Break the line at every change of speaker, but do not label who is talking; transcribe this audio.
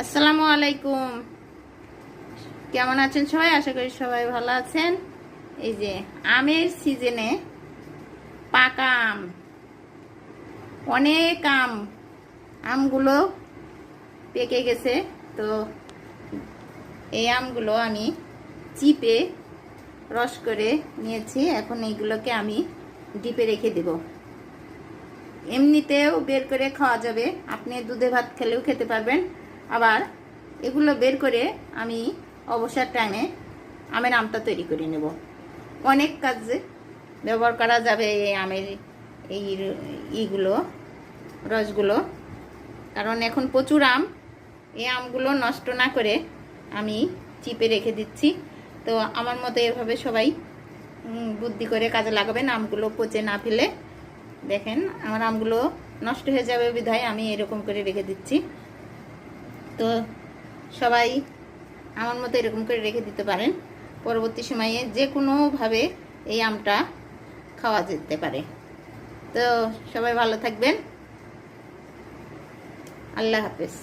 আসসালামু আলাইকুম। কেমন আছেন সবাই? আশা করি সবাই ভালো আছেন। এই যে আমের সিজনে পাকা আম, অনেক আমগুলো পেকে গেছে। তো এই আমগুলো আমি চিপে রস করে নিয়েছি। এখন এইগুলোকে আমি ডিপে রেখে দেব। এমনিতেও বের করে খাওয়া যাবে, আপনি দুধে ভাত খেলেও খেতে পারবেন। আবার এগুলো বের করে আমি অবসর টাইমে আমের আমটা তৈরি করে নেব। অনেক কাজে ব্যবহার করা যাবে এই আমের এই ইগুলো, রসগুলো। কারণ এখন প্রচুর আম, এই আমগুলো নষ্ট না করে আমি চিপে রেখে দিচ্ছি। তো আমার মতো এভাবে সবাই বুদ্ধি করে কাজে লাগাবেন, আমগুলো পচে না ফেলে। দেখেন আমার আমগুলো নষ্ট হয়ে যাবে বিধায় আমি এরকম করে রেখে দিচ্ছি। তো সবাই আমার মতো এরকম করে রেখে দিতে পারেন। পরবর্তী সময়ে যে কোনোভাবে এই আমটা খাওয়া যেতে পারে। তো সবাই ভালো থাকবেন। আল্লাহ হাফেজ।